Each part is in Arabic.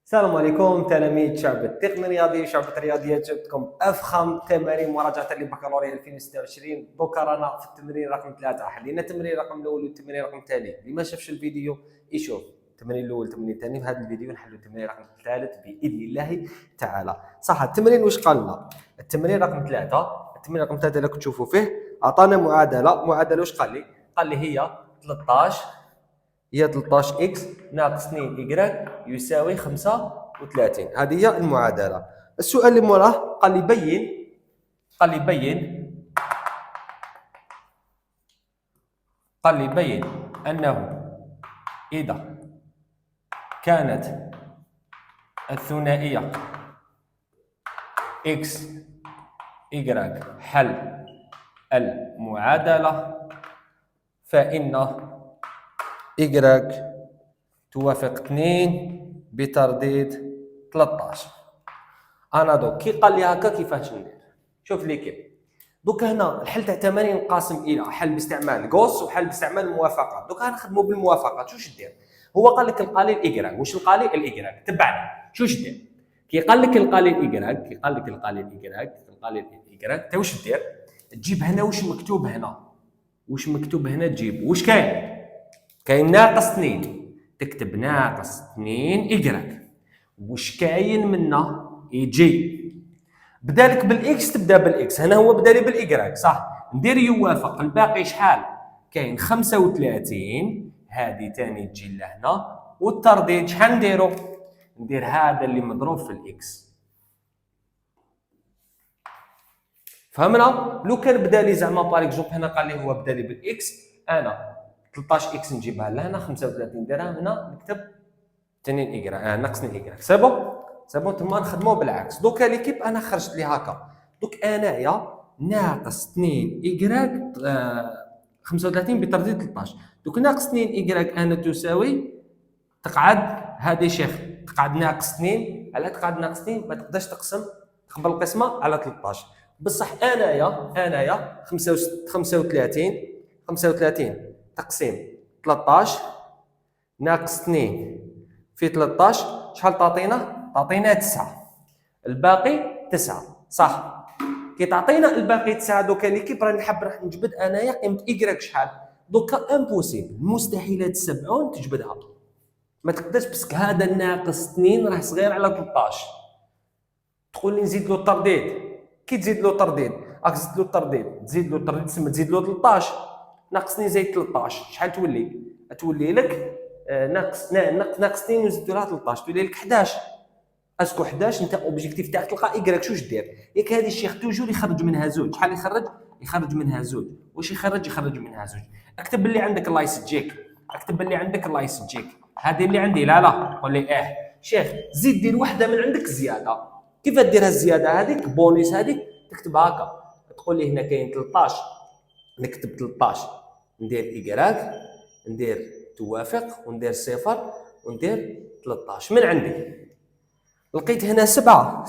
السلام عليكم تلاميذ شعب التقني الرياضي شعب الرياضيات. جبتكم افخم تمارين مراجعه للبكالوريا 2026. دوكا رانا في التمرين رقم 3. حلينا التمرين رقم الاول والتمرين رقم الثاني. اللي ما شافش الفيديو يشوف التمرين الاول والتمرين الثاني في هذا الفيديو. نحلوا التمرين رقم الثالث باذن الله تعالى. صح التمرين واش قال لنا؟ التمرين رقم 3 اللي كنت تشوفوا فيه عطانا معادله واش قال لي؟ قال لي هي 13 اكس ناقص 2 y يساوي 35. هذه هي المعادله. السؤال اللي موراه قال لي بين انه اذا كانت الثنائيه اكس y حل المعادله فان y توافق 2 بترديد 13. انا دوك كي قال لي هكا كيفاش ندير؟ شوف لي كيف دوك هنا الحل تاع تمارين انقسم الى حل باستعمال غوص وحل باستعمال الموافقات. دوك غنخدموا بالموافقات. واش دير؟ هو قال لك القليل ايكغ. واش القليل الايكغ؟ تبعني واش دير. كي قال لك القليل ايكغ تا واش دير؟ تجيب هنا واش مكتوب هنا تجيب واش كاين ناقص 2 تكتب ناقص 2 إيكغ. واش كاين منا يجي بدالك بالاكس تبدا بالاكس. هنا هو بدالي بالايكغ صح. ندير يوافق الباقي شحال كاين 35. هذه ثاني تجي لهنا والترديد شحال نديرو؟ ندير هذا اللي مضروب في الاكس. فهمنا؟ لو كان بدالي زعما باغ اكزومبل هنا قال لي هو بدالي بالاكس، انا 13 اكس نجيبها لهنا 35 نديرها هنا نكتب 2 ايكغ ناقص 2 ايكغ. سي بون تما نخدموا بالعكس. دوكا ليكيب انا خرجت لي هكا. دوك انايا ناقص 2 ايكغ 35 بترديد 13. دوك ناقص 2 ايكغ انا تساوي تقعد هذه شيخ تقعد ناقص 2. على تقعد ناقص 2 ما تقدرش تقبل القسمه على 13. بصح انايا 35 تقسيم 13 ناقص 2 في 13 شحال تعطينا 9. الباقي 9 صح. كي تعطينا الباقي 9 دوكا ليكيب راني راح نجبد انايا قيمه ايكغ شحال. دوكا امبوسيبل مستحيل تسبعون تجبدها ما تقدرش باسكو هذا الناقص 2 راه صغير على 13. تقول لي نزيد له الترديد. كي تزيد له الترديد تزيد له الترديد تسمى تزيد له 13 ناقص 2 زائد 13 شحال تولي لك ناقص 2 وزيد لها 13 تولي لك 11. اسكو 11 انت اوبجيكتيف تاعك تلقى ايكغ شوش دير. ياك هذه الشيخ توجور يخرج منها زوج. شحال يخرج منها زوج. واش يخرج منها زوج. اكتب اللي عندك الله يسجيك. هذه اللي عندي لا قول لي شيخ زيد دير وحده من عندك زياده. كيف ديرها الزياده هذيك بونيس هذيك تكتب هكا. تقول لي هنا كاين 13 نكتب 13 ندير ايكغ ندير توافق وندير صفر وندير 13 من عندي. لقيت هنا 7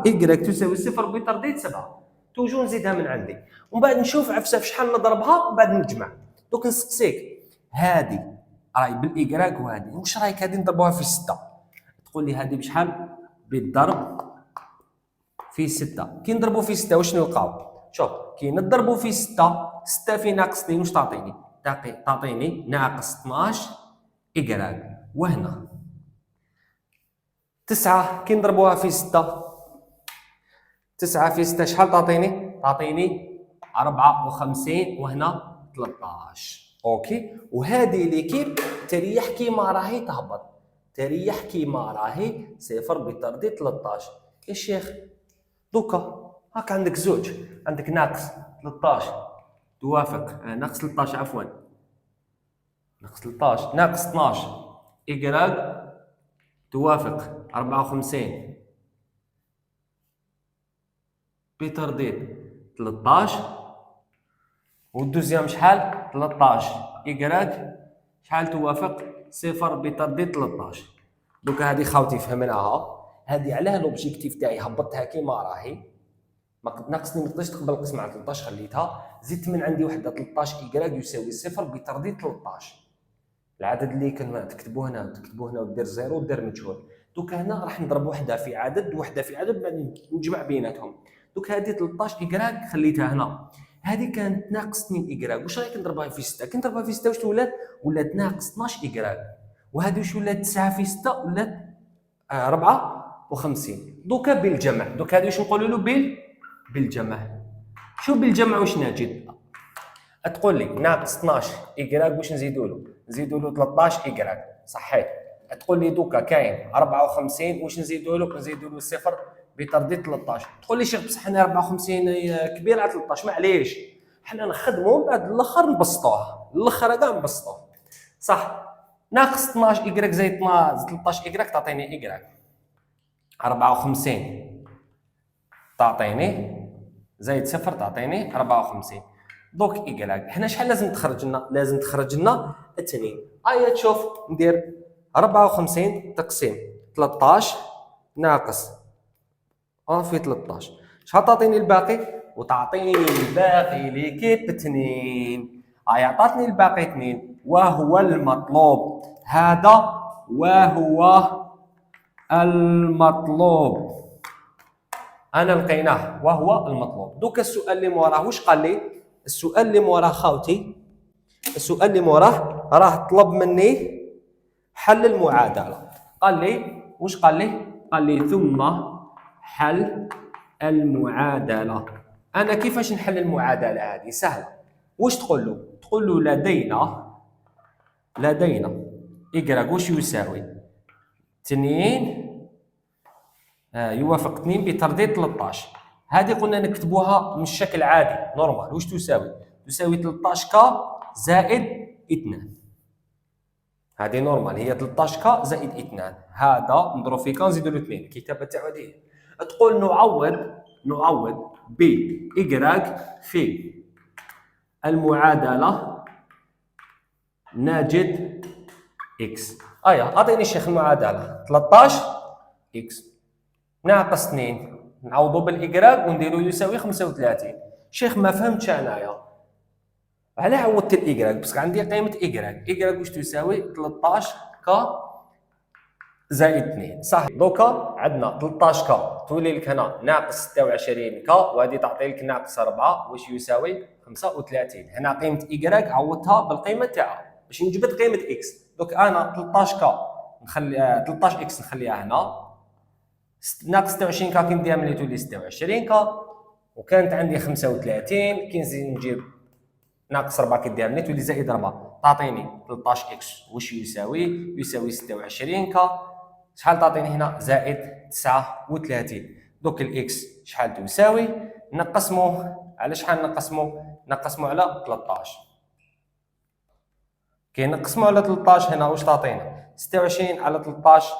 ايكغ تساوي صفر بترديد 7. توجو نزيدها من عندي ومن بعد نشوف عفسه في شحال نضربها ومن بعد نجمع. دوك نسقسيك هذه راهي بالايكغ وهذه واش رايك هذه نضربوها في 6؟ تقول لي هذه بشحال؟ بالضرب في 6. كي نضربوا في 6 واش نلقاو؟ شوف كي نضربوا في 6 في ناقص 2 واش تعطيني ناقص 12 إيكغ. وهنا 9 كي نضربوها في 9 في 6 شحال تعطيني 54 وهنا 13. اوكي. وهذه ليكيب تريح كيما راهي تهبط كيما راهي صفر بترديد 13. يا شيخ دوكا هاك عندك زوج عندك ناقص 13 توافق ناقص 13 عفوا ناقص 12 إيكغ توافق 54 بترديد 13. والدوزيام شحال؟ 13 إيكغ شحال توافق؟ صفر بترديد 13. دوكا هذه خاوتي فهمناها. هذه علاه لوبجيكتيف تاعي هبطتها كيما راهي ناقصني ما تقدرش تقبل القسمه على 13 خليتها زدت من عندي وحده 13 إيكغ يساوي صفر بترديد 13. العدد اللي تكتبوه هنا وتكتبوه هنا ودير زيرو ودير مجهول. دوكا هنا راح نضرب وحده في عدد وحده في عدد بعد نجمع بيناتهم. دوك هذه 13 إكراك خليتها هنا، هذه كانت ناقص 2 إكراك. واش رايك نضربها في 6؟ كي نضربها في 6 واش ولات ناقص 12 إكراك. وهذه واش ولات 9 في 6 ولات 54. دوكا بالجمع، دوك هذه واش نقولوا له بالجمع. شو بالجمع واش نجد؟ تقول لي ناقص 12 إكراك واش نزيدوا له؟ نزيدوا له 13 إكراك، صحيت. تقول لي دوكا كاين 54 واش نزيدوا له؟ نزيدوا له صفر بترديد 13. تقول لي شيخ بصح انا 54 كبير على 13، معليش حنا نخدموا من بعد الاخر نبسطوه، الاخر كاع نبسطوه، صح. ناقص 12 إكراك زائد 13 إكراك تعطيني إكراك. 54 تعطيني زائد صفر تعطيني 54. دوك إكراك هنا شحال لازم تخرج لنا؟ لازم تخرج لنا اثنين. تشوف ندير 54 تقسيم 13 ناقص في 13 شحال تعطيني الباقي؟ وتعطيني الباقي ليكيب 2. عطاتني الباقي 2 وهو المطلوب. هذا وهو المطلوب، انا لقيناه وهو المطلوب. دوك السؤال اللي موراه واش قال لي؟ السؤال اللي موراه خاوتي، السؤال اللي موراه راه طلب مني حل المعادله. قال لي واش قال لي؟ قال لي ثم حل المعادله. انا كيفاش نحل المعادله هذه؟ سهله. واش تقول له؟ تقول له لدينا إكراك واش يساوي 2 يوافق 2 بترديد 13. هذه قلنا نكتبوها من الشكل عادي نورمال. واش تساوي؟ تساوي 13 كا زائد 2. هذه نورمال، هي 13 كا زائد 2. هذا نضرب في كا نزيدو له 2. الكتابه تاعو هذه. تقول نعوض ب إكراك في المعادله نجد اكس. اعطيني الشيخ المعادله 13 اكس ناقص 2 نعوضوا بالاكراك ونديروا يساوي 35. شيخ ما فهمتش انايا علاه عوضت الاكراك؟ باسكو عندي قيمه اكراك واش تساوي 13 ك زائد 2، صح. دوكا عندنا 13 ك تولي لك هنا ناقص 26 ك وهذه تعطي لك ناقص 4 واش يساوي 35. هنا قيمه اكراك عوضتها بالقيمه تاعها باش نجبد قيمه اكس. دوك انا 13 ك نخلي 13 اكس نخليها هنا، ناقص 26 كا كي نديها ملي تولي 26 كا، وكانت عندي 35 كي نزيد نجيب ناقص 4 كي نديها ملي تولي زائد 4 تعطيني 13 اكس واش يساوي 26 كا. شحال تعطيني هنا؟ زائد 39. دوك الاكس شحال تساوي؟ نقسمو على شحال؟ نقسمو على 13. كي نقسمو على 13 هنا واش تعطينا؟ 26 على 13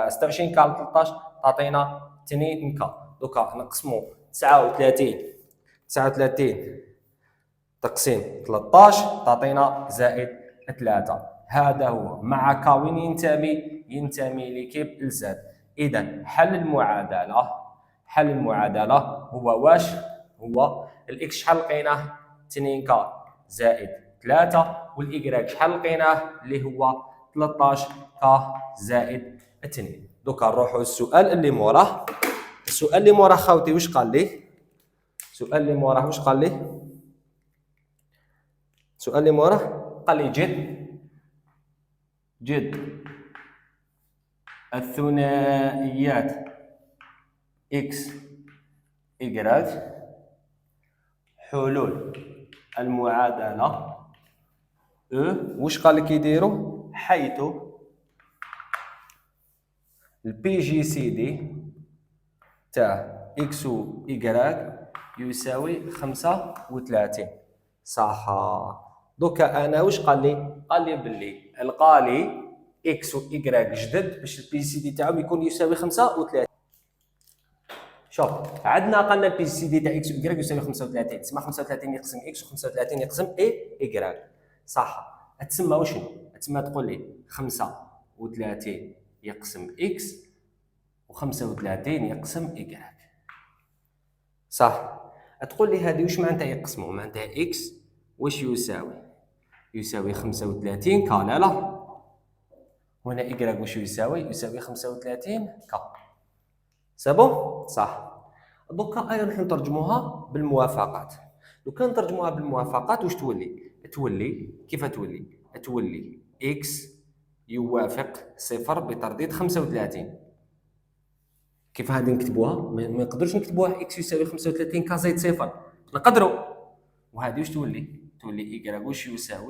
26 كا على 13 تعطينا 2 كا. دوكا نقسمو 39 تقسيم 13 تعطينا زائد 3. هذا هو. مع كا وين ينتمي لكيب الزاد. اذا حل المعادله هو واش؟ هو الاكس شحال لقيناه؟ 2 كا زائد 3، والاكراك شحال لقيناه؟ اللي هو 13 كا زائد 2. دوكا نروحوا للسؤال اللي موراه. السؤال اللي موراه خاوتي واش قال لي؟ السؤال اللي موراه واش قال لي؟ السؤال اللي موراه قال لي جد الثنائيات اكس إكراك حلول المعادلة واش قال لك يديروا؟ حيث البي جي سي دي تاع اكس و إكراك يساوي 35. صح. دوكا انا واش قال لي؟ قال لي باللي القالي اكس و إكراك جدد باش البي سي دي تاعهم يكون يساوي 35. شوف عندنا قالنا البي سي دي تاع اكس و إكراك يساوي 35، تسمى 35 يقسم اكس و 35 يقسم إكراك، صح. تسمى وشنو؟ تسمى تقول لي 35 يقسم اكس و 35 يقسم إكراك، صح. تقول لي هذه واش معناتها يقسموا؟ معناتها اكس واش يساوي؟ يساوي 35 كا. لا هنا إيكغيك واش يساوي؟ يساوي 35 كا. سابون صح. دوكا أيضا نحن نترجموها بالموافقات. لو كان نترجموها بالموافقات واش تولي؟ تولي كيف تولي؟ تولي إكس يوافق صفر بترديد 35. كيف هذه نكتبوها؟ ما نقدروش نكتبوها إكس يساوي 35 كا زائد صفر، نقدروا. وهذه واش تولي؟ تولي إيكغيك واش يساوي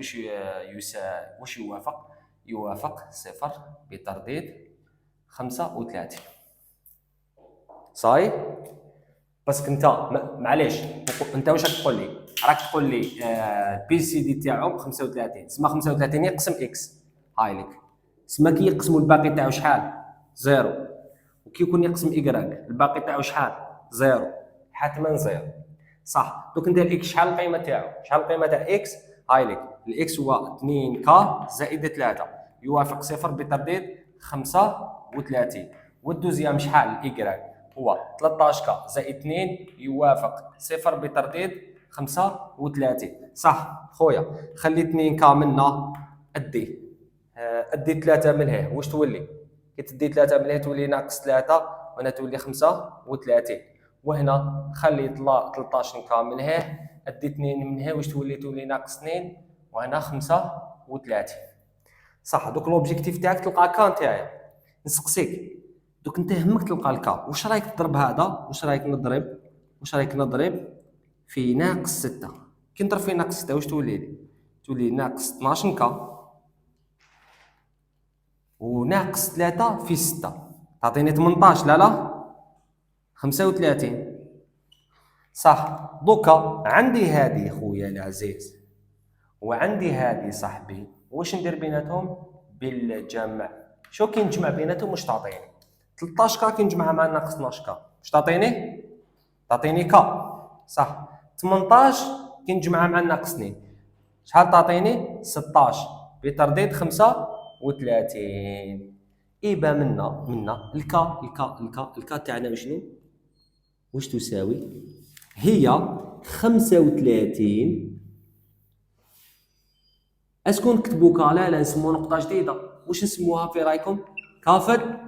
واش يوافق؟ يوافق صفر بترديد 35. صاي؟ باسكو انت معليش انت واش راك تقول لي؟ راك تقول لي البي سي دي تاعو 35 تسمى 35 يقسم اكس. هاي لك تسمى كي يقسموا الباقي تاعو شحال؟ زيرو. وكي يكون يقسم ايكغيك الباقي تاعو شحال؟ زيرو. حتما زيرو. صح. دوك انت الاكس شحال القيمه تاعو؟ شحال القيمه تاع اكس؟ هاي لك الاكس هو 2 كا زائد 3 يوافق صفر بترديد 35. والدوزيام شحال؟ الايكغيك هو 13 كا زائد 2 يوافق صفر بترديد 35. صح خويا. خلي 2 كا منا ادي 3 من هنا واش تولي؟ كي تدي 3 من هنا تولي ناقص 3 وهنا تولي 35. وهنا خلي 13 كا من هنا ادي 2 من هنا واش تولي؟ تولي ناقص 2 وهنا 35. صح. دوك لوبجيكتيف تاعك تلقى كا نتاعي. نسقسيك دوك انت همك تلقى الكا، واش رايك تضرب هذا؟ واش رايك نضرب في ناقص 6؟ كي نضرب في ناقص 6 واش تولي لي؟ تولي ناقص 12 كا وناقص 3 في 6 تعطيني 18. لا 35. صح. دوكا عندي هذه خويا العزيز وعندي هذه صاحبي، واش ندير بيناتهم؟ بالجمع. شو كي نجمع بيناتهم واش تعطيني؟ 13 كا كي نجمعها مع ناقص 12 كا واش تعطيني؟ تعطيني كا. صح. 18 كي نجمعها مع ناقص 2 شحال تعطيني؟ 16 بترديد 35. إيبا منا الكا تاعنا شنو؟ واش تساوي؟ هي 35. اسكو نكتبو كا؟ لا نسموها نقطة جديدة. واش نسموها في رايكم؟ كافر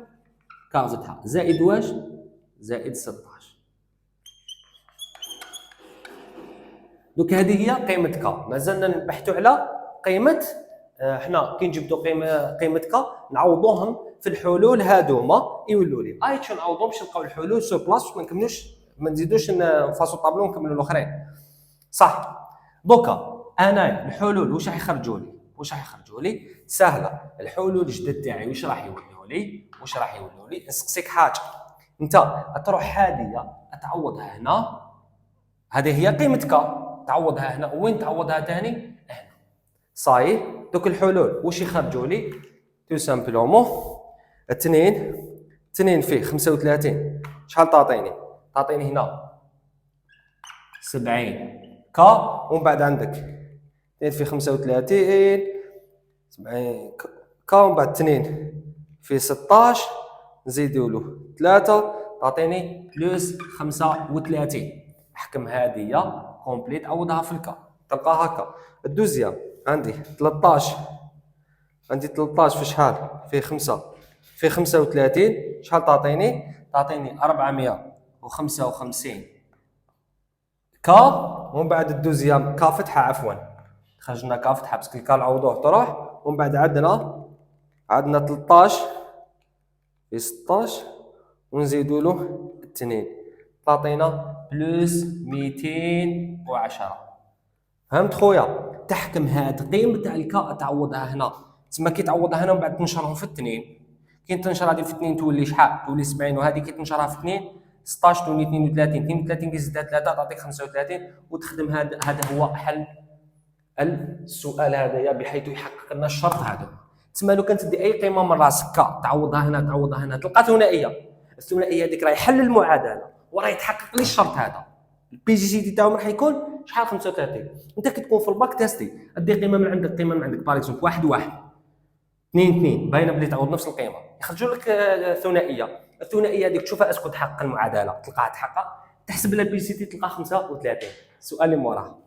كا فتحة زائد واش؟ زائد 16. دوك هذه هي قيمة كا. مازلنا نبحثوا على قيمة حنا كي نجبدوا قيمة كا نعوضوهم في الحلول هادوما يولوا لي. شنو نعوضوهم باش نلقاو الحلول سو بلاص ما نكملوش ما نزيدوش نفاسو طابلو ونكملوا الاخرين. صح. دوكا انا الحلول واش راح يخرجوا لي؟ سهله. الحلول الجدد تاعي واش راح يولوا لي؟ نسقسيك حاجه. انت تروح هذه تعوضها هنا، هذه هي قيمه كا تعوضها هنا. وين تعوضها ثاني؟ هنا. صاي. دوك الحلول واش يخرجوا لي؟ تو سامبلومون 2 فيه 35 شحال تعطيني؟ تعطيني هنا 70 كا. ومن بعد عندك 2 في 35 70 كا. ومن بعد 2 في 16 نزيدوا له 3 تعطيني بلس 35. احكم هذه كومبليت عوضها في الكا تلقاها هكا. الدوزيام عندي 13 في شحال؟ في 5 في 35 شحال تعطيني؟ تعطيني 455 كا. ومن بعد الدوزيام كا فتحه عفوا خرجنا كا فتحه باسكو الكا نعوضوه تروح. ومن بعد عندنا 13 في 16 ونزيدوا له 2 تعطينا بلس 210. فهمت خويا؟ تحكم هاد قيمه تاع الكا تعوضها هنا. تسمى كي تعوضها هنا ومن بعد تنشرهم في 2 كي تنشر هذه في 2 تولي شحال؟ تولي 70. وهذه كي تنشرها في 2 16 تولي 32 كي زدت 3 تعطيك 35. وتخدم هذا هو حل السؤال هذايا بحيث يحقق لنا الشرط هذا. تسمى لو كانت تدي اي قيمه من راسك كا تعوضها هنا تلقى ثنائيه. الثنائيه هذيك راهي حل المعادله وراه يتحقق لي الشرط هذا. البي جي سي دي تاعهم راح يكون شحال؟ 35. انت كي تكون في الباك تيستي ادي قيمه من عندك باغ اكزومبل 1 2 باينه بلي تعوض نفس القيمه يخرجوا لك الثنائيه هذيك تشوفها اسكو تحقق المعادله تلقاها تحقق تحسب لها البي سي تي تلقى 35. السؤال اللي موراه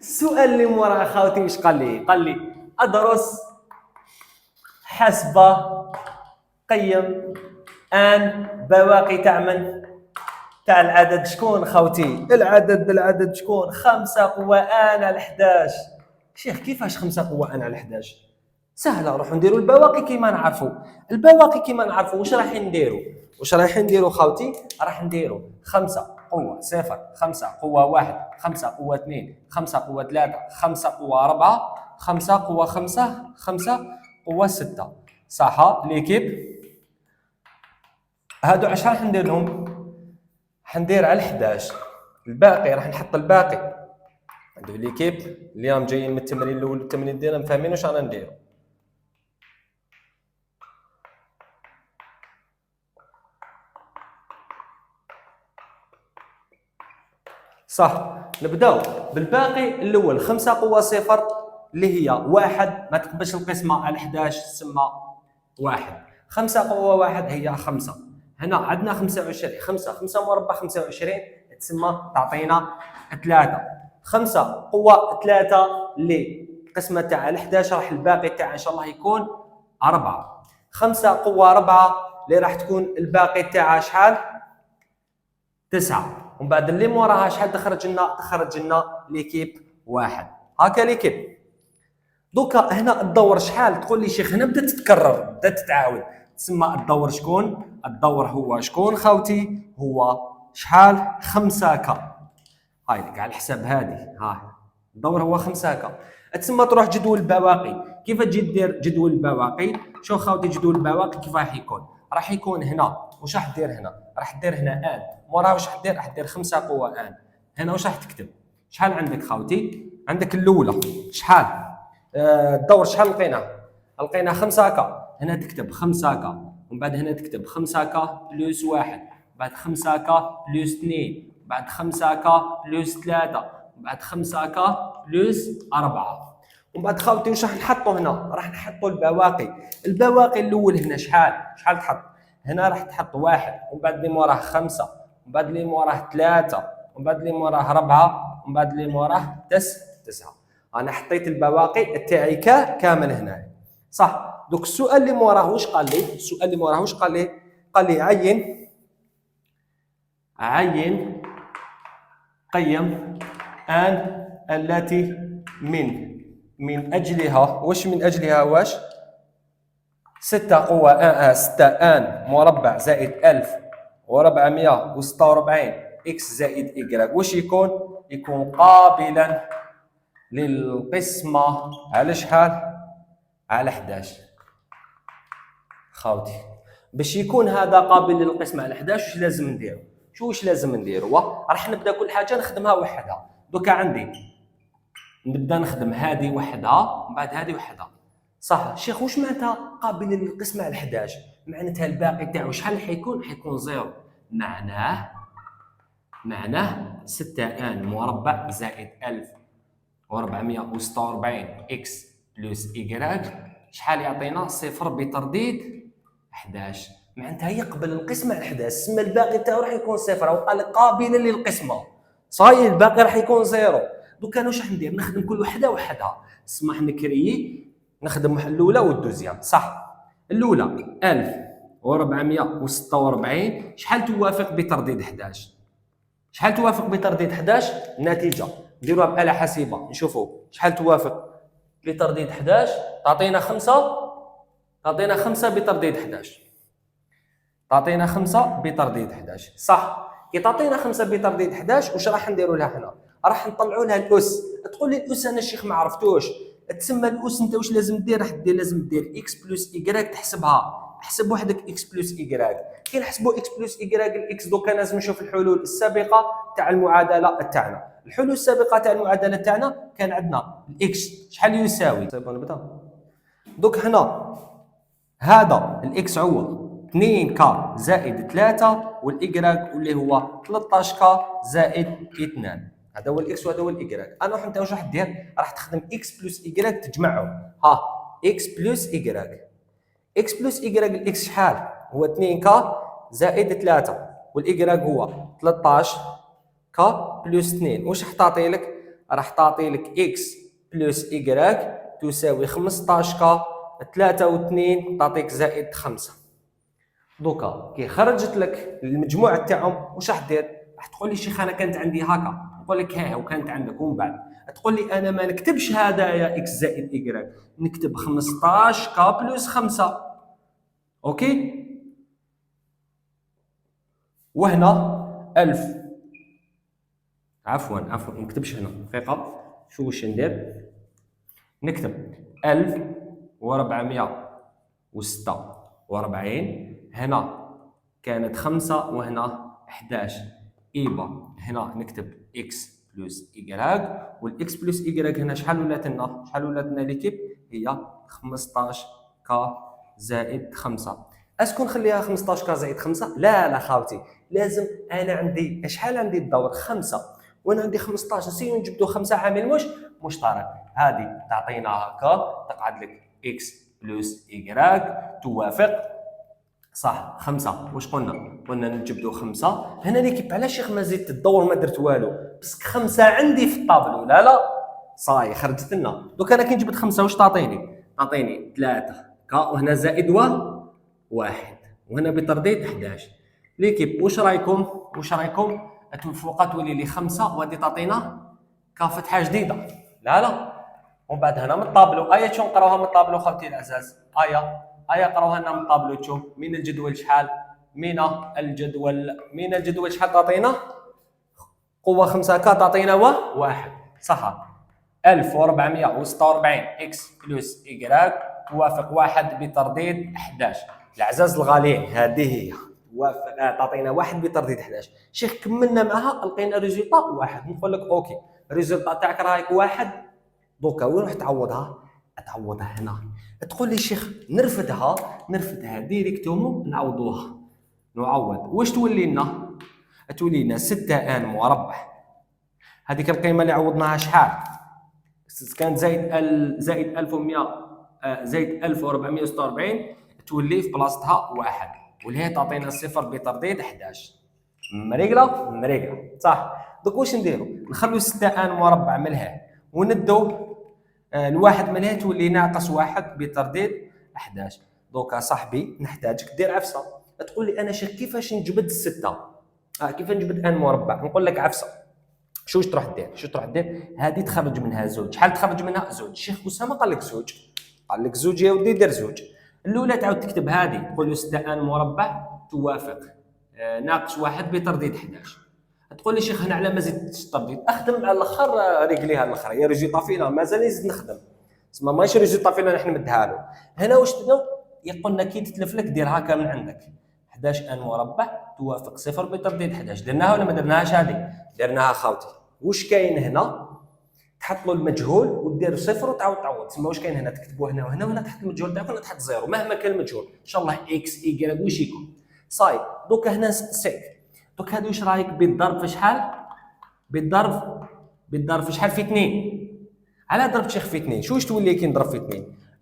السؤال اللي موراه اخوتي واش قال لي؟ قال لي ادرس حسب قيم ان بواقي تاع من؟ تاع العدد. شكون خوتي؟ العدد شكون؟ 5 قوة ان على 11. شيخ كيفاش 5 قوة ان على 11؟ سهله، نروحوا نديروا البواقي كيما نعرفوا. البواقي كيما نعرفوا واش رايحين نديروا خوتي؟ راح نديروا 5 قوة 0، 5 قوة 1، 5 قوة 2، 5 قوة 3، 5 قوة 4، 5 قوة 5، 5 قوة 6. صح ليكيب؟ هادو علاش راح ندير لهم؟ حندير على 11 الباقي، راح نحط الباقي. هادو ليكيب اليوم جايين من التمرين الاول والتمرين الثاني فاهمين واش رانا نديرو. صح، نبداو بالباقي الاول. 5 قوة 0 اللي هي 1، ما تقبلش القسمة على 11 تسمى 1. 5 قوة 1 هي 5. هنا عندنا 25، 5 مربع 25 تسمى تعطينا 3. 5 قوة 3 اللي القسمة تاع 11 راح الباقي تاع ان شاء الله يكون 4. 5 قوة 4 اللي راح تكون الباقي تاعها شحال؟ 9. ومن بعد اللي موراها شحال تخرج لنا ليكيب 1. هكا ليكيب. دوكا هنا الدور شحال؟ تقول لي شيخ هنا بدات تتكرر، بدات تتعاود، تسمى الدور شكون؟ الدور هو شكون خوتي؟ هو شحال؟ 5 كا. هاي كاع الحساب هذه، ها الدور هو 5 كا. تسمى تروح جدول البواقي. كيف تجي دير جدول البواقي؟ شوف خوتي جدول البواقي كيف راح يكون؟ راح يكون هنا واش راح دير هنا؟ راح دير هنا ان، موراها واش راح دير؟ راح دير 5 قوة ان. هنا واش راح تكتب؟ شحال عندك خوتي؟ عندك الاولى شحال؟ الدور شحال لقينا 5 كا. هنا تكتب 5 كا، ومن بعد هنا تكتب 5 كا بلس 1، بعد 5 كا بلس 2، بعد 5 كا بلس 3، بعد 5 كا بلس 4. ومن بعد خوتي واش راح نحطوا هنا؟ راح نحطوا البواقي الاول هنا شحال تحط؟ هنا راح تحط 1، ومن بعد اللي موراه 5، ومن بعد اللي موراه 3، ومن بعد اللي موراه 4، ومن بعد اللي موراه 9. انا حطيت البواقي تاعي كامل هنا. صح. دوك السؤال اللي موراه واش قال لي؟ قال لي عين قيم ان التي من اجلها واش؟ من اجلها واش؟ 6 قوة 6 ان مربع زائد 1446 اكس زائد ايكغيك واش يكون قابلا للقسمة على شحال؟ على 11. خاوتي باش يكون هذا قابل للقسمة على 11 واش لازم نديرو؟ واش لازم نديرو؟ راح نبدا كل حاجة نخدمها وحدها. دوكا عندي نبدا نخدم هذه وحدها ومن بعد هذه وحدها. صح شيخ واش معناتها قابل للقسمة على 11؟ معناتها الباقي تاعو شحال حيكون زيرو. معناه 6 ان مربع زائد 1446 اكس بلس ايكغيك شحال يعطينا؟ صفر بترديد 11. معناتها يقبل القسمة على 11، سما الباقي تاعو راح يكون صفر، او قال قابلا للقسمة. صاي الباقي راح يكون زيرو. دوك انا واش راح ندير؟ نخدم كل وحده وحدها. اسمح نكري نخدم الاولى والدوزيام. صح. الاولى 1446 شحال توافق بترديد 11؟ شحال توافق بترديد 11؟ النتيجه نديروها بآلة حاسبه نشوفوا شحال توافق بترديد 11. تعطينا 5 بترديد 11. تعطينا 5 بترديد 11. صح. كي تعطينا 5 بترديد 11 واش راح نديروا لها هنا؟ راح نطلعوا لها الاس. تقول لي الاس انا الشيخ ما عرفتوش. تسمى الاس انت واش لازم دير؟ لازم دير اكس بلس ايكغيك تحسبها. حسب وحدك اكس بلس ايكغيك. كي نحسبوا اكس بلس ايكغيك الاكس دوكا لازم نشوف الحلول السابقه تاع المعادله تاعنا. الحلول السابقه تاع المعادله تاعنا كان عندنا الاكس شحال يساوي؟ طيب نبدا. دوك هنا هذا الاكس هو 2 كا زائد 3 والايكغيك اللي هو 13 كا زائد 2. هذا هو الاكس وهذا هو الايكغيك. انا انت واش راح دير؟ راح تخدم اكس بلس ايكغيك تجمعهم. اكس بلس ايكغيك. اكس بلس ايكغيك الاكس شحال؟ هو 2 كا زائد 3 والايكغيك هو 13 كا بلس 2. واش راح تعطي لك؟ راح تعطي لك اكس بلس ايكغيك تساوي 15 كا 3 و2 تعطيك زائد 5. دوكا كي خرجت لك المجموع تاعهم واش راح دير؟ راح تقول لي شيخ انا كانت عندي هكا، نقول لك ها وكانت عندك ومن بعد تقول لي انا ما نكتبش هذايا اكس زائد ايكغيك، نكتب 15 كا بلس 5. اوكي وهنا 1000 عفوا ما نكتبش هنا دقيقه. شو واش ندير؟ نكتب 1446 هنا كانت 5 وهنا 11 إيبا هنا نكتب إكس بلس إيكغيك والإكس بلس إيكغيك هنا شحال ولات لنا؟ شحال ولات لنا ليكيب؟ هي 15 كا زائد 5. اسكو نخليها 15 كا زائد 5؟ لا خاوتي، لازم انا عندي شحال عندي الدور 5 وانا عندي 15 نسيو نجبدو 5 عامل مشترك. هذه تعطينا هكا تقعد لك إكس بلس إيكغيك توافق صح 5. واش قلنا نجبدو 5 هنا ليكيب. علاش شيخ ما زدت الدور ما درت والو؟ بس 5 عندي في الطابلو. لا صاي خرجت لنا. دوك انا كي نجبد 5 واش تعطيني؟ تعطيني 3 كا وهنا زائد 1 وهنا بترديد 11. ليكيب واش رايكم فوقا تولي لي 5 وغادي تعطينا كا فتحه جديده. لا ومن بعد هنا من الطابلو شو نقراوها من الطابلو خوتي العزاز؟ قراوها لنا من الطابلو. تشوف من الجدول شحال؟ من الجدول شحال تعطينا؟ قوه 5 كا تعطينا 1 صح. 1446 اكس بلس ايكغيك توافق 1 بترديد 11. العزاز الغاليين هذه هي توافق تعطينا 1 بترديد 11. شيخ كملنا معها لقينا ريزولطا 1. نقول لك اوكي الريزولطا تاعك راهي 1. دوكا وين راح تعوضها هنا. تقول لي شيخ نرفدها ديريكتومون نعوض واش تولي لنا 6 ان مربع. هذيك القيمه اللي عوضناها شحال؟ كانت زائد 1100 زائد 1446 تولي في بلاصتها 1 واللي هي تعطينا صفر بترديد 11. مريقله صح. دوك واش نديرو؟ نخلو 6 ان مربع ملها وندو الواحد ملها تولي ناقص 1 بترديد 11. دوكا صاحبي نحتاجك دير عفسه. تقول لي انا شيخ كيفاش نجبد 6 كيف نجبد ان مربع؟ نقول لك عفسه. شو تروح دير؟ هذه تخرج منها زوج. شحال تخرج منها؟ زوج. شيخ اسامه قال لك زوج يا ودي دير زوج. الاولى تعاود تكتب هذه تقول له 6 ان مربع توافق ناقص 1 بترديد 11. تقول لي شيخ هنا على ما زدتش الترديد اخدم على الاخر ريغليها على الاخر يا ريزولطا فينا مازال نزيد نخدم تسمى ماشي ريزولطا فينا نحن مديها له. هنا واش يقولنا كي تتلف لك دير هكا من عندك 11 ان مربع توافق 0 بترديد 11. درناها ولا ما درناهاش؟ هذه درناها خاوتي. واش كاين هنا؟ تحط له المجهول ودير 0 وتعاود تعوض. تسمى واش كاين هنا؟ تكتبوا هنا وهنا تحت المجهول تاعك ولا تحت 0 مهما كان المجهول ان شاء الله اكس ايكغيك واش يكون صاي. دوك هنا سيك. دوك هذا واش رايك بالضرب في شحال؟ بالضرب في شحال؟ في 2. على ضرب شيخ في 2 شو واش تولي كي نضرب في 2؟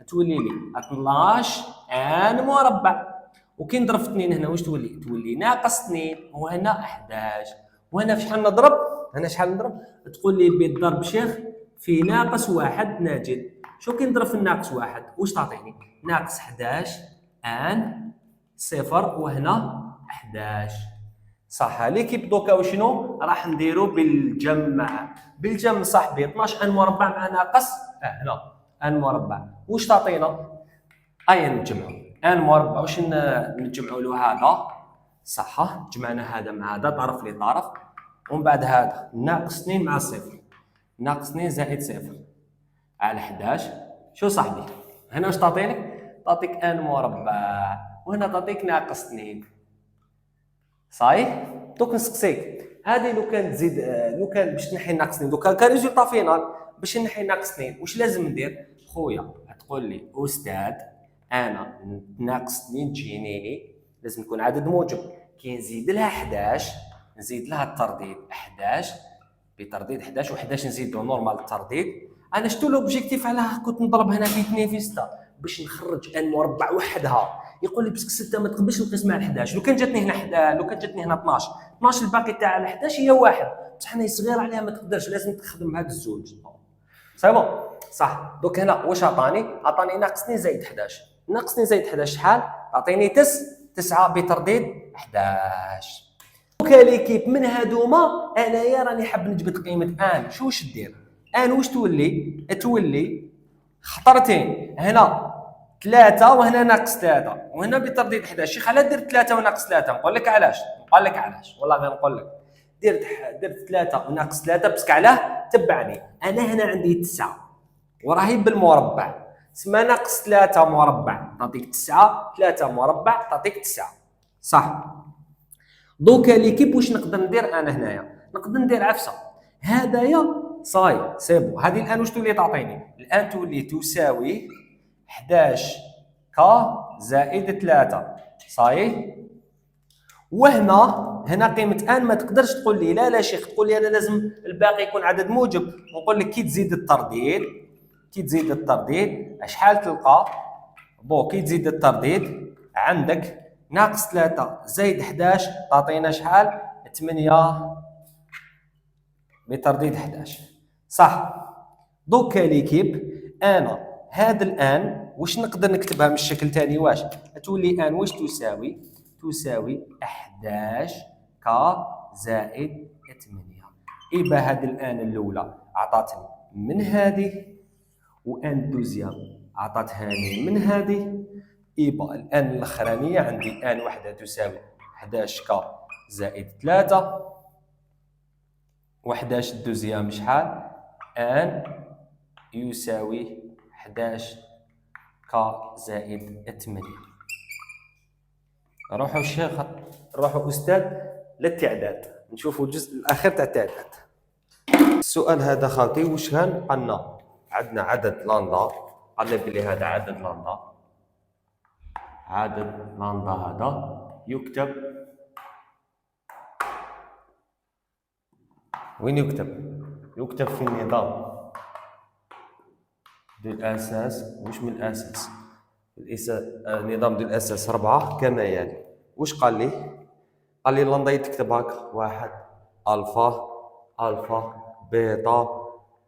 تولي لي 12 ان مربع. وكي نضرب في 2 هنا واش تولي ناقص 2 وهنا 11 وهنا في شحال نضرب؟ هنا شحال نضرب؟ تقول لي بالضرب شيخ في ناقص 1 ناجد. شو كي نضرب في الناقص 1 واش تعطيني؟ ناقص 11 ان 0 وهنا 11 صح. ليكيب دوكا وشنو راح نديرو؟ بالجمع صاحبي. 12 ان مربع مع ناقص هنا ان مربع واش تعطينا؟ نجمعو ان مربع واش نجمعوا له هذا صح. جمعنا هذا مع هذا طرف لطرف ومن بعد هذا ناقص 2 مع 0 ناقص 2 زائد 0 على 11. شو صاحبي هنا واش تعطيني؟ تعطيك ان مربع وهنا تعطيك ناقص 2 صحيح. دوك نسقسيك هذه لو كان تزيد لو كان باش تنحي ناقص 2 دوكا كريزولطا فينال باش نحي ناقص 2 واش لازم ندير خويا؟ تقول لي استاذ انا ناقص 2 تجيني لازم يكون عدد موجب. كي نزيد لها 11 نزيد لها الترديد 11 بترديد 11 و11 نزيدو نورمال الترديد. انا شتو لوبجيكتيف على كنت نضرب هنا في 2 في 6 باش نخرج ان مربع وحدها. يقول لي باسكو 6 ما تقبلش نقيس مع 11. لو كان جاتني هنا 12 الباقي تاع 11 هي 1 بصح انا صغير عليها ما تقدرش، لازم تخدم هاد الزوج. سي بون صح. دوك هنا واش عطاني ناقصني زائد 11. ناقصني زائد 11 شحال؟ عطيني 9 بترديد 11. دوكا ليكيب من هادوما انايا راني حاب نجبد قيمه ان. شو واش دير ان؟ واش تولي خطرتين، هنا 3 وهنا ناقص 3 وهنا بترديد 11. شيخ علاش درت 3 وناقص 3؟ نقول لك علاش، والله غير نقول لك. درت 3 وناقص 3 باسكو علاه تبعني. انا هنا عندي 9 وراهي بالمربع، سما ناقص 3 مربع تعطيك 9، 3 مربع تعطيك 9 صح. دوكا ليكيب واش نقدر ندير انا هنايا؟ نقدر ندير عفسه هدايا صاي سيبو. هذه الان واش تولي تعطيني؟ الان تولي تساوي 11 كا زائد 3 صاي. وهنا قيمه ان ما تقدرش تقول لي لا شيخ، تقول لي انا لازم الباقي يكون عدد موجب. نقول لك كي تزيد الترديد شحال تلقى؟ كي تزيد الترديد عندك ناقص 3 زائد 11 تعطينا شحال؟ 8 بترديد 11 صح. دوكا ليكيب انا هذا الان واش نقدر نكتبها من الشكل ثاني؟ واش تولي ان واش تساوي 11 كا زائد 8. إبا هذه الان الاولى عطاتني من هذه، وان دوزيام عطاتهاني من هذه. إبا الان الاخرانيه عندي ان وحده تساوي 11 كا زائد 3 و11 دوزيام شحال؟ ان يساوي 11 كا زائد 8. روحوا الشيخ، روحوا استاذ للتعداد، نشوفوا الجزء الاخير تاع التعداد. السؤال هذا خاوتي واش كان؟ قالنا عندنا عدد لاندا، قال لي بلي هذا عدد لاندا. هذا يكتب وين؟ يكتب في النظام ديال الاساس. واش من الاساس؟ النظام ديال الاساس 4 كما يلي. واش قال لي؟ قال لي لاندا يتكتب هكا: 1 الفا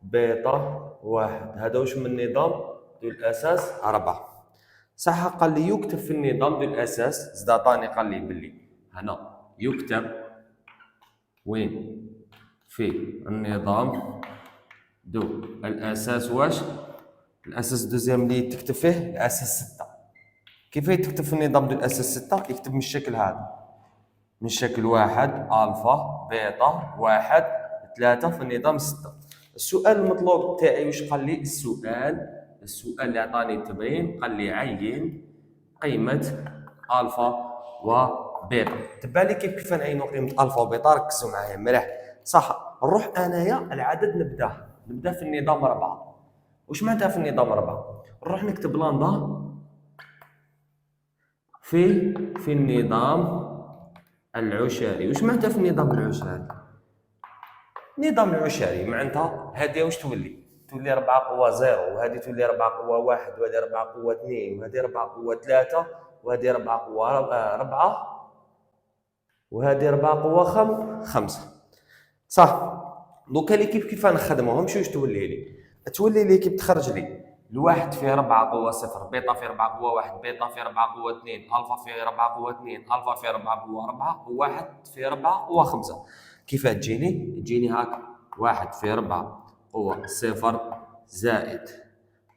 بيتا 1. هذا واش من النظام ديال الاساس 4 صح. قال لي يكتب في النظام ديال الاساس، زاد عطاني قال لي بلي هنا يكتب وين؟ في النظام دو الاساس. واش الاساس دوزيام اللي تكتب فيه؟ الاساس 6. كيف تكتب في النظام ديال الاساس 6؟ يكتب من الشكل هذا، من الشكل 1 الفا بيتا 1 3 في النظام 6. السؤال المطلوب تاعي واش قال لي؟ السؤال اللي عطاني التمرين قال لي عين قيمه الفا وبيتا. تبع لي كيف نعينوا قيمه الفا وبيتا؟ ركزوا معايا مليح صح. نروح انايا العدد نبدا في النظام 4. واش معناتها في النظام 4؟ نروح نكتب لاندا في النظام العشري. واش معناتها في النظام العشري؟ النظام العشري معناتها هذه واش تولي 4 قوة 0، وهذه تولي 4 قوة 1، وهذه 4 قوة 2، وهذه 4 قوة 3، وهذه 4 قوة 4، وهذه 4 قوة 5 صح. دوكا ليكيب كيف نخدموهم؟ واش تولي لي؟ تولي لي كيف تخرج لي الواحد فيه 4 قوة 0، بيتا فيه 4 قوة 1، بيتا فيه 4 قوة 2، الفا فيه 4 قوة 2، الفا فيه 4 قوة 4، وواحد فيه 4 قوة 5. كيف تجيني هكا: 1 فيه 4 قوة 0 زائد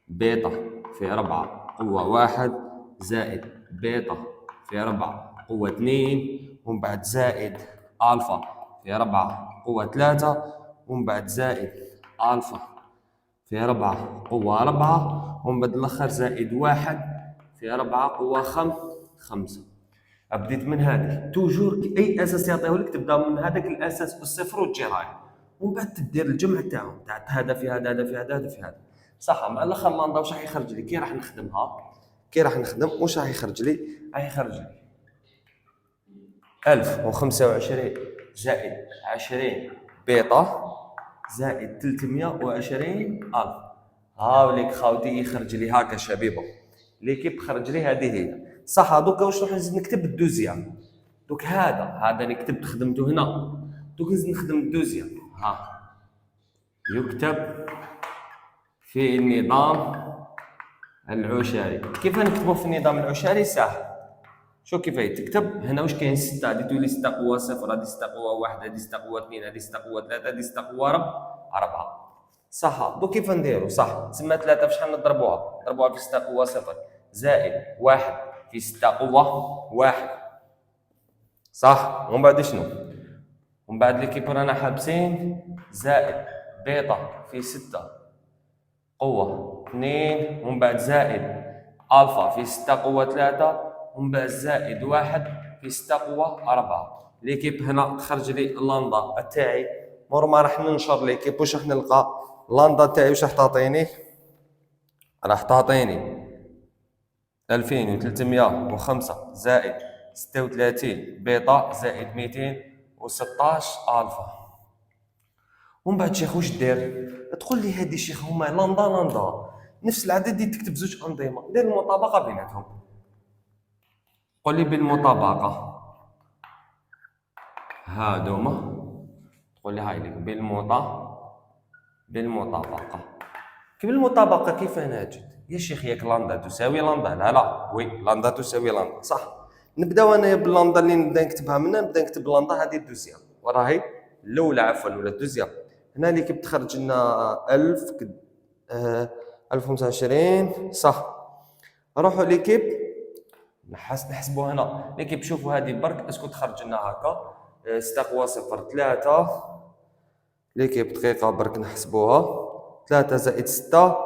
بيتا فيه 4 قوة 1 زائد بيتا فيه 4 قوة 2، ومن بعد زائد الفا فيه 4 قوة 3، ومن بعد زائد الفا فيه 4 قوة 4، ومن بعد الاخر زائد 1 فيه 4 قوة 5. بديت من هذه توجور اي اساس يعطيهولك تبدا من هذاك الاساس بالصفر وتجي رايح، ومن بعد تدير الجمع تاعهم تاع هذا في هذا، هذا في هذا، هذا في هذا صح. مع الاخر لاندا واش راح يخرج لي؟ كي راح نخدم واش راح يخرج لي؟ راح يخرج لي 1025 زائد 20 بيتا زائد 320 الف. هاوليك خاوتي يخرج لي هكا شبيبه. ليكيب خرج لي هذه هي صح. دوكا واش نروح نزيد نكتب الدوزيام. دوك هذا نكتب خدمته هنا، دوك نزيد نخدم الدوزيام. ها يكتب في النظام العشري. كيف نكتبوا في النظام العشري؟ سهل. شو كيف تكتب هنا واش كاين 6 هادي تولي 6 قوه 0 هادي 6 قوه 1 هادي 6 قوه 2 هادي 6 قوه 3 هادي 6 قوه 4. صح. دوك كيف نديرو؟ صح تسمى 3 فشحال نضربوها؟ نضربوها في 6 قوه 0 زائد 1 في 6 قوه 1. صح. ومن بعد شنو؟ ومن بعد ليكيب رانا حابسين زائد بيتا في 6 قوة 2 ومن بعد زائد ألفا في 6 قوة 3 ومن بعد زائد 1 في 6 قوة 4. ليكيب هنا تخرج لي اللاندا تاعي. مور ما راح ننشر ليكيب واش راح نلقى؟ اللاندا تاعي واش راح تعطيني؟ راح تعطيني 2305 زائد 36 بيتا زائد 216 ألفا. ومن بعد شيخ واش دير؟ تقول لي هادي شيخ هما لاندا نفس العدد اللي تكتب زوج انظمه، دير المطابقه بيناتهم. قول لي بالمطابقه هادوما، تقول لي هاي لك بالمطابقه. كيف المطابقه كيف نجد؟ يا شيخ ياك لاندا تساوي لاندا؟ لا وي لاندا تساوي لاندا صح. نبداو انايا باللاندا اللي نبدا نكتبها منها، نبدا نكتب لاندا هذه الدوزيام وراهي الاولى عفوا ولا الدوزيام. هنا اللي كتخرج لنا 1000 1025 صح. نروحوا ليكيب نحسبوا هنا ليكيب. شوفوا هذه برك اسكو تخرج لنا هكا 6 قوة 0 3 ليكيب دقيقة برك نحسبوها. 3 زائد 6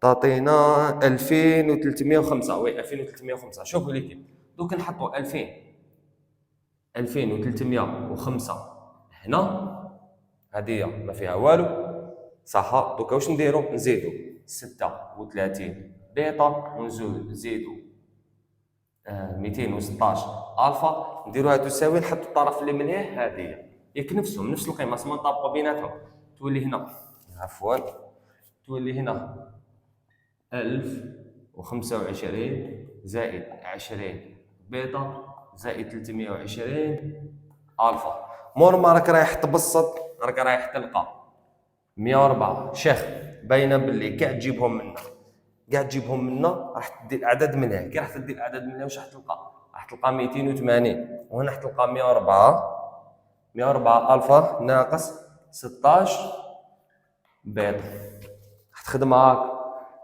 تعطينا 2305 وي 2305. شوفوا ليكيب دوك نحطوا 2305 هنا هذه ما فيها والو صح. دوكا واش نديرو؟ نزيدو 36 بيتا ونزيدو 216 الفا نديروها تساوي نحطو الطرف اللي من هذه ياك نفسهم نفس القيمه سما نطابقوا بيناتهم. تولي هنا عفوا تولي هنا 1025 زائد 20 بيتا زائد 320 الفا. مور ما راك رايح تبسط راك رايح تلقى 104. شيخ باينه باللي كاع تجيبهم منا راح تدي العدد منها. كي راح تدي العدد منها واش راح تلقى؟ راح تلقى 280 وهنا راح تلقى 104 الفا ناقص 16 بيض. راح تخدم هاك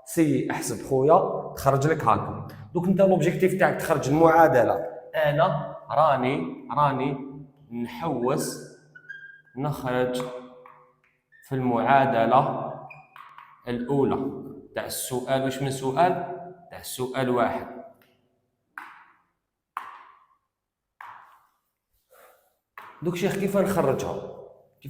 سي احسب خويا تخرج لك هاك. دوك انت لوبجيكتيف تاعك تخرج المعادله. انا راني نحوس نخرج في المعادله الاولى تاع السؤال. واش من سؤال؟ تاع السؤال واحد. دوك شيخ كيف نخرجها؟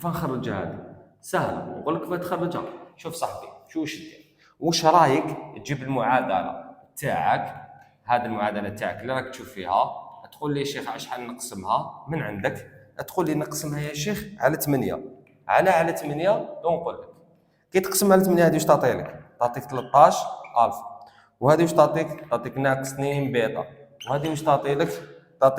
هذه سهله. نقول لك كيف تخرجها. شوف صاحبي شو واش دير؟ واش رايك تجيب المعادله تاعك هذه المعادله تاعك اللي راك تشوف فيها تقول لي شيخ شحال نقسمها من عندك؟ تقول لي نقسمها يا شيخ على 8 على 8. نقول لك كي تقسم على 8 هذه واش تعطي لك؟ تعطيك 13000. وهذه واش تعطيك ناقص 2 بيتا. وهذه واش تعطي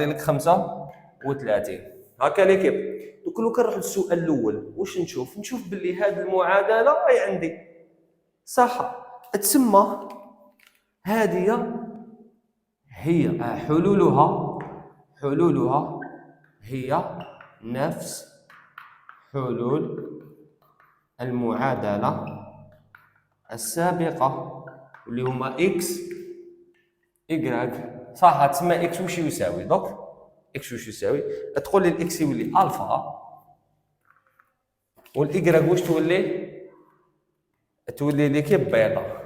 لك 35. هكا ليكيب. دوك لو كنروح للسؤال الاول واش نشوف باللي هذه المعادله راهي عندي صح. تسمى هذه هي حلولها هي نفس حلول المعادله السابقه اللي هما اكس إيكغيك صح. تسمى اكس واش يساوي؟ دوك اكس واش يساوي؟ تقول لي الاكس يولي الفا والايكغيك واش تولي ليكيب بيضا.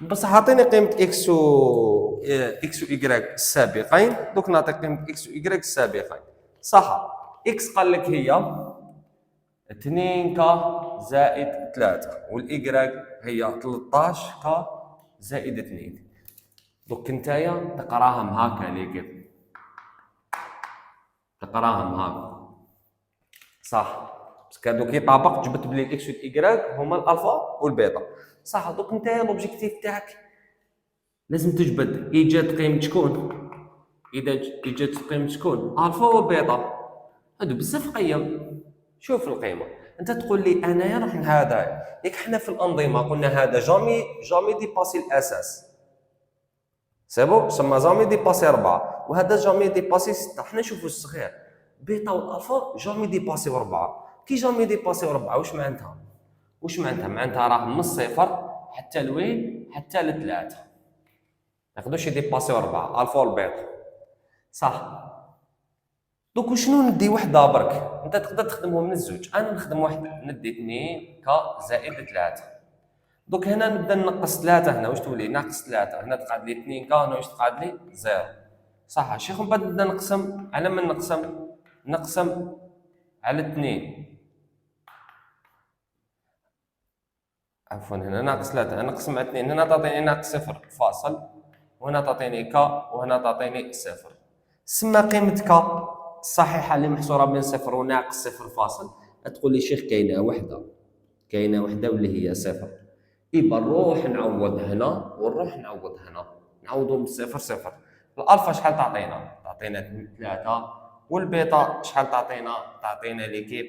بصح عطيني قيمه اكس و ايكغيك السابقين. دوك نعطيك قيمه اكس و ايكغيك السابقين صح. اكس قال لك هي 2 كا زائد 3 والايكغيك هي 13 كا زائد 2. دوك نتايا تقراهم هكا ليكيب تقراهم هكا صح. باسكو دوك يطابق جبت بلي الاكس والايكغيك هما الالفا والبيتا صح. دوك نتايا لوبجيكتيف تاعك لازم تجبد ايجاد قيمه شكون؟ ايجاد قيمه شكون؟ الفا وبيتا. هادو بزاف قيم شوف القيمه، انت تقول لي انايا راح هذا، ياك حنا في الانظمه قلنا هذا جامي ديباسي الاساس، سي بون، سما جامي ديباسي 4 وهذا جامي ديباسي 6. حنا نشوفوا الصغير بيتا والالفا جامي ديباسي 4. كي جامي ديباسي 4 واش معناتها؟ معناتها راه من الصفر حتى لوين؟ حتى لثلاثة، ما يقدروش يديباسيو 4 الفا والبيتا، صح. دوك شنو ندي وحده برك؟ انت تقدر تخدمهم من الزوج، انا نخدم وحده ندي 2 ك زائد 3. دوك هنا نبدا نقص 3، هنا واش تولي ناقص 3، هنا تقعد لي 2 ك، هنا واش تقعد لي 0، صح. شيخ من بعد نبدا نقسم على من نقسم على 2، عفوا هنا ناقص 3 نقسم على 2، هنا تعطيني ناقص 0 فاصل، وهنا تعطيني ك، وهنا تعطيني 0. سما قيمة ك الصحيحة اللي محصورة بين 0 وناقص 0 فاصل، تقول لي شيخ كاينة وحدة واللي هي 0. يبقى نروح نعوض هنا ونروح نعوض هنا، نعوضهم بالصفر صفر. الالفا شحال تعطينا 3، والبيتا شحال تعطينا ليكيب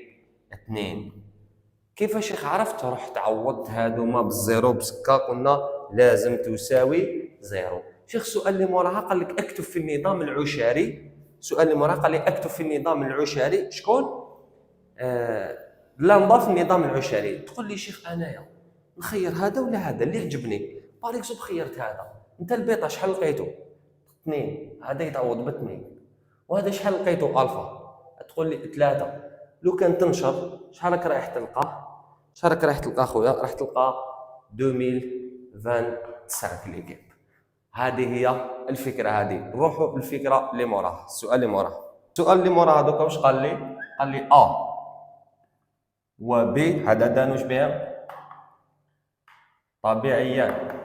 2. كيفاش شيخ عرفت؟ رحت عوضت هادوما بالزيرو بسكا، قلنا لازم تساوي زيرو. شيخ السؤال اللي موراها قال لك اكتب في النظام العشاري، شكون؟ لا نضاف النظام العشاري. تقول لي شيخ انايا نخير هذا ولا هذا اللي عجبني، باريكزومبل خيرت هذا. انت البيضه شحال لقيتو؟ 2، هذا يتعوض ب2، وهذا شحال لقيتو الفا؟ تقول لي 3. لو كان تنشر شحال رايح تلقى خويا؟ راح تلقى 2025 ليكيب. هذه هي الفكره. هذه نروحوا للفكره اللي موراها، السؤال اللي موراها دوكا واش قال لي؟ قال لي و بي هذا دانوش بها طبيعيا.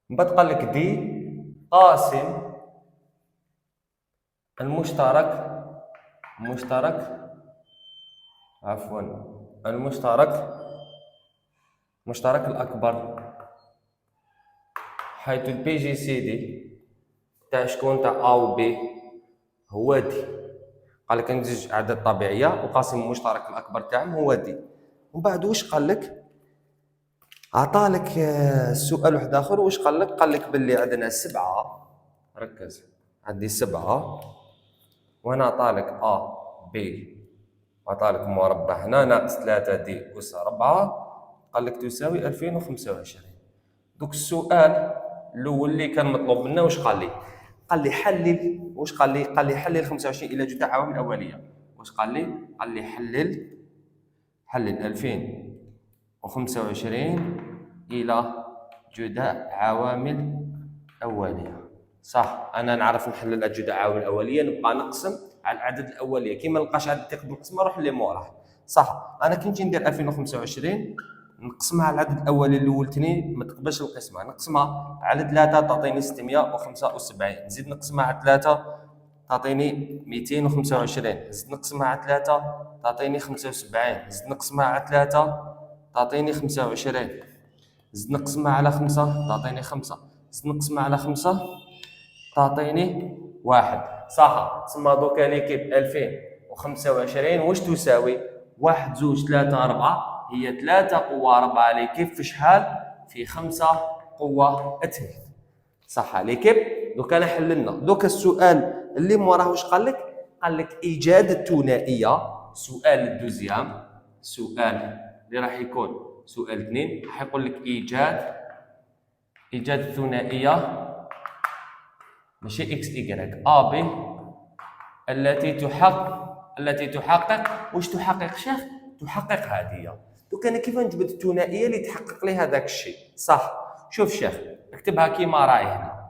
من بعد قال لك دي قاسم المشترك الأكبر، حيث البي جي سي دي تاع شكون؟ تاع أ و بي هو دي. قال لك عندي زوج أعداد طبيعية وقاسم المشترك الأكبر تاعهم هو دي. ومن بعد واش قال لك؟ عطالك سؤال واحد آخر. واش قال لك؟ قال لك باللي عندنا 7، ركز، عندي 7، وهنا عطالك أ بي، وعطالك مربع هنا ناقص 3 دي أس 4، قال لك تساوي 2025. دوك السؤال الاول اللي كان مطلوب منا واش قال لي؟ قال لي حلل. واش قال لي؟ قال لي حلل 25 الى جدة عوامل اوليه. واش قال لي؟ قال لي حلل 2025 الى جدة عوامل اوليه. صح، انا نعرف نحلل الجدة عوامل اوليه، نبقى نقسم على العدد الاوليه، كي ما نلقاش عدد تقدر نقسم نروح اللي موراه. صح، انا كي نجي ندير 2025 نقسمها على العدد الاولي الاول تاني ما تقبلش القسمه، نقسمها على 3 تعطيني 675، نزيد نقسمها على 3 تعطيني 225، نزيد نقسمها على 3 تعطيني 75، نزيد نقسمها على 3 تعطيني 25، نزيد نقسمها على 5 تعطيني 5، نزيد نقسمها على 5 تعطيني 1. صح، تسمى دوكا ليكيب 2025 واش تساوي؟ 1 2 3 4، هي 3 قوة 4 ليكيب في شحال؟ في 5 قوة 2. صح ليكيب. دوكا انا حللنا. دوكا السؤال اللي موراه واش قال لك؟ قال لك ايجاد الثنائية. سؤال الدوزيام، السؤال اللي راح يكون سؤال 2 راح يقول لك ايجاد الثنائية ماشي اكس ايكغيك ا بي التي تحقق واش تحقق شيخ؟ تحقق هذه. دوك انا كيف نجبد الثنائيه اللي تحقق لي هذاك الشيء؟ صح، شوف شيخ اكتبها كيما راهي هنا،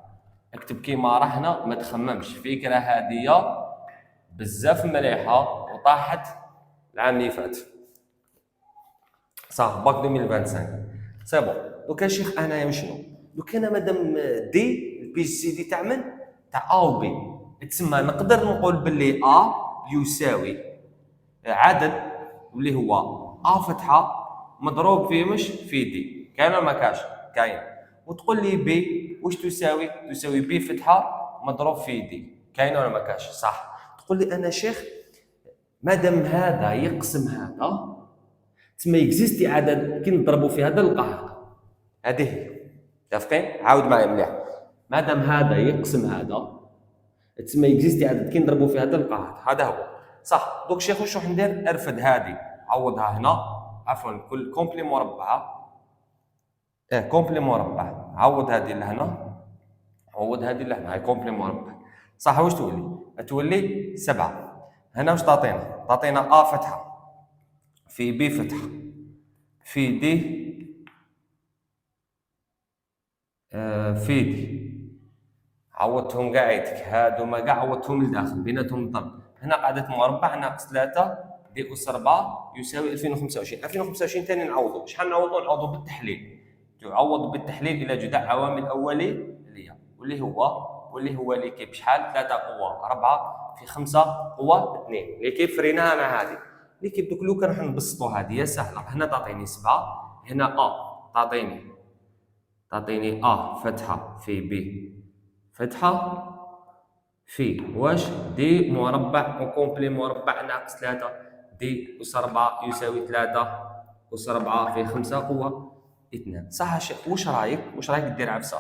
اكتب كيما راه هنا، ما تخممش. فكره هاديه بزاف مليحه وطاحت العام اللي فات، صح، باك 2025 سي بون. دوك الشيخ انايا شنو؟ دوك انا مادام دي البي سي دي تاع من؟ تاع ا و بي، تسمى نقدر نقول باللي ا يساوي عدد اللي هو ا فتحه مضروب في مش في دي. كاين ولا ما كاش؟ كاين. وتقول لي بي واش تساوي؟ تساوي بي فتحه مضروب في دي. كاين ولا ما كاش؟ صح. تقول لي انا شيخ مادام هذا يقسم هذا تما اكزيستي عدد كي نضربوا في هذا نلقى هذا. هذه هي. متفقين؟ عاود معايا مليح. مادام هذا يقسم هذا تما اكزيستي عدد كي نضربوا في هذا نلقى هذا. هذا هو صح. دوك شيخ واش راح ندير؟ ارفد هذه عوضها هنا، عفوا كل كومبلي مربعه كومبلي مربع، عوض هذه لهنا عوض هذه لهنا، هاي كومبلي مربع صح. واش تولي؟ تولي 7. هنا واش تعطينا؟ تعطينا فتحه في بي فتحه في دي في دي. عوضتهم كاع عيدك هادوما كاع عوضتهم لداخل بيناتهم الضرب. هنا قاعدة مربع ناقص 3 دي أس 4 يساوي 2025. 2025 ثاني نعوضو. شحال نعوضو؟ نعوضو بالتحليل. تعوض بالتحليل إلى جداء عوامل أولية واللي هو ليكيب شحال؟ 3 قوة 4 في 5 قوة 2. ليكيب فريناها مع هذه. ليكيب دوك لو كان راح نبسطو هذه سهلة. هنا تعطيني 7، هنا تعطيني فتحة في بي فتحة في واش دي مربع وكومبلي مربع ناقص 3 دي أس 4 يساوي 3 أس 4 في 5 قوة 2. صح يا شيخ؟ واش رايك دير عفسة؟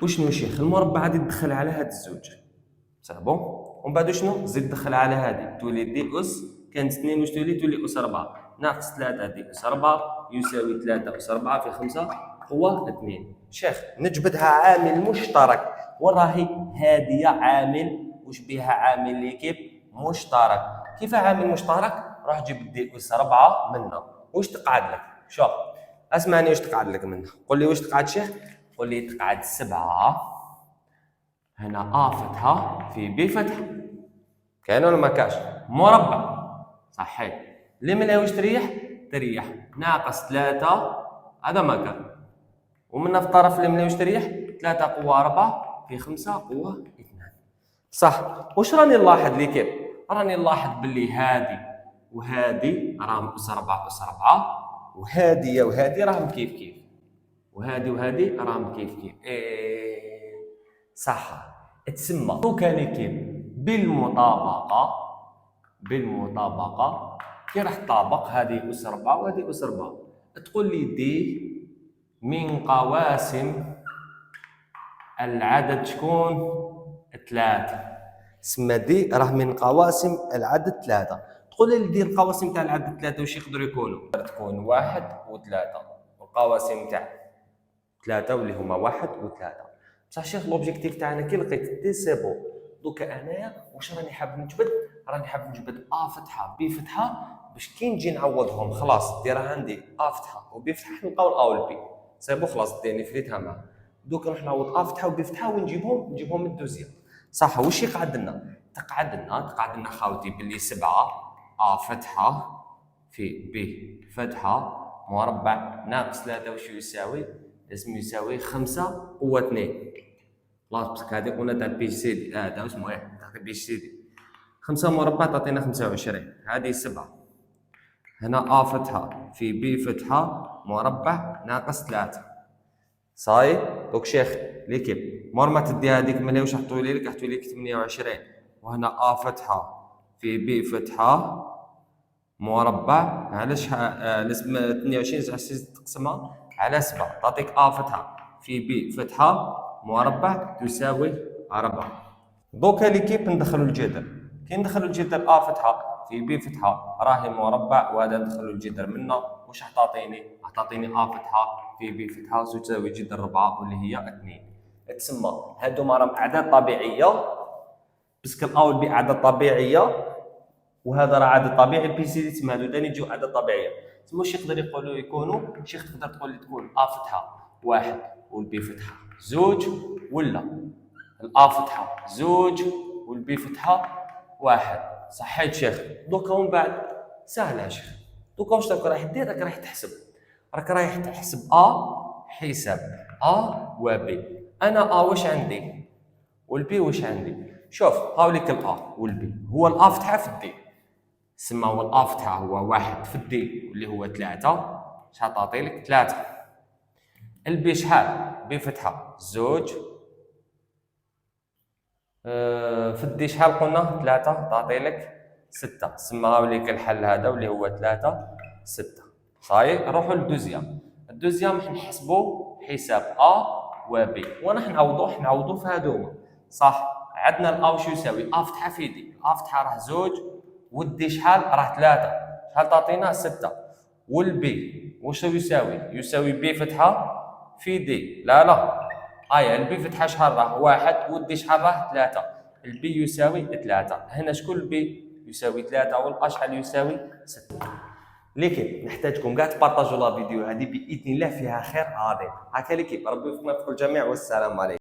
وشنو شيخ؟ المربع غادي تدخل على هاد الزوج صح بون، ومن بعد شنو؟ زيد دخل على هذه تولي دي أس كانت 2 واش تولي أس 4 ناقص 3 دي أس 4 يساوي 3 أس 4 في 5 قوة 2. شيخ نجبدها عامل مشترك، وراهي هادية عامل وش بها عامل ليكيب مشترك. كيف عامل مشترك؟ راح جيب دي أس 4 منها. واش تقعد لك؟ شوف اسمعني واش تقعد لك منها. قول لي واش تقعد شيخ؟ قول لي تقعد 7 هنا فتحة في بي فتحة. كاين ولا ما كاش؟ مربع صحيح. اللي منها واش تريح ناقص 3 هذا ما كان، ومنها في الطرف اللي منها واش تريح 3 قوة 4 في 5 قوة 2 صح. واش راني نلاحظ لي كيف؟ راني نلاحظ باللي هادي وهادي راهم أس 4 أس 4 وهادي راهم كيف وهادي راهم كيف صح. تسمى دوكا ليكيب بالمطابقة كي راح تطابق هذه أس 4 وهذه أس 4 تقول لي دي من قواسم العدد شكون؟ 3. سما دي راه من قواسم العدد 3. تقول لي دي القواسم تاع العدد 3 واش يقدروا يكونوا؟ تكون 1 و3 والقواسم تاع 3 واللي هما 1 و3. بصح شيخ لوبجيكتيف تاعنا كي لقيت دي سي بون. دوكا انايا واش راني حاب نجبد؟ راني حاب نجبد فتحه بي فتحه باش كي نجي نعوضهم خلاص ديرها عندي فتحه وبي فتحه نلقاو الاو والبي سي بون خلاص ديني فريتها معاه. دوكا نروح نعوض فتحه وبي فتحه ونجيبهم من الدوزيام صح. واش يقعد لنا؟ تقعد لنا خاوتي باللي 7 فتحه في بي فتحه مربع ناقص 3 واش يساوي؟ لازم يساوي 5 قوة 2. خلاص باسكو هذه قلنا تاع بي سي دي هذا اسمه تاع بي سي دي 5 مربع تعطينا 25. هذه 7 هنا فتحة في بي فتحة مربع ناقص 3 صاي. دوك شيخ ليكيب مور ما تدي هذيك من واش راح تولي لك؟ راح تولي لك 28. وهنا فتحة في بي فتحة مربع علاش لازم 28 تقسمها على 7 تعطيك فتحة في بي فتحة مربع تساوي 4. دوكا ليكيب ندخلوا الجدر. كي ندخلوا الجدر فتحة في بي فتحة راهي مربع وهذا ندخلوا الجدر منه واش راح تعطيني؟ راح تعطيني فتحة في بي فتحة تساوي جذر 4 واللي هي 2. تسمى هادوما راهم أعداد طبيعية باسكو الأ والبي أعداد طبيعية وهذا راه عدد طبيعي. البي سي دي تسمى هادو ثاني يجيو اعداد طبيعيه. تسمى واش يقدر يكونوا شيخ؟ تقدر تقول لي تكون فتحه 1 والبي فتحه 2 ولا فتحه 2 والبي فتحه 1 صحيت شيخ. دوكا ومن بعد سهله يا شيخ. دوكا واش راك دير؟ راك رايح تحسب حساب وبي. انا واش عندي والبي واش عندي؟ شوف هاوليك والبي هو فتحه في الدي سما هو فتحه هو 1 في الدي اللي هو 3 شحال تعطي لك 3. البي شحال؟ بي فتحه 2 في الدي شحال قلنا 3 تعطي لك 6. سماها لك الحل هذا واللي هو 3 6. صاي نروحوا للدوزيام. الدوزيام نحسبوا حساب ا و بي، ونحن نعوضوا في هذوما. صح، عندنا الأ وش يساوي؟ أ فتحة في دي، أ فتحة راه 2 ودي شحال؟ راه 3. شحال تعطينا؟ 6. والبي واش يساوي؟ يساوي بي فتحة في دي، لا البي فتحة شحال راه؟ 1 ودي شحال راه؟ 3. البي يساوي 3. هنا شكون البي؟ يساوي 3 والأ شحال يساوي؟ 6. ليكيب نحتاجكم كاع تبارطاجوا لا فيديو هذه باذن الله، فيها خير عظيم. هكا ليكيب، ربي يوفقنا في الجميع، والسلام عليكم.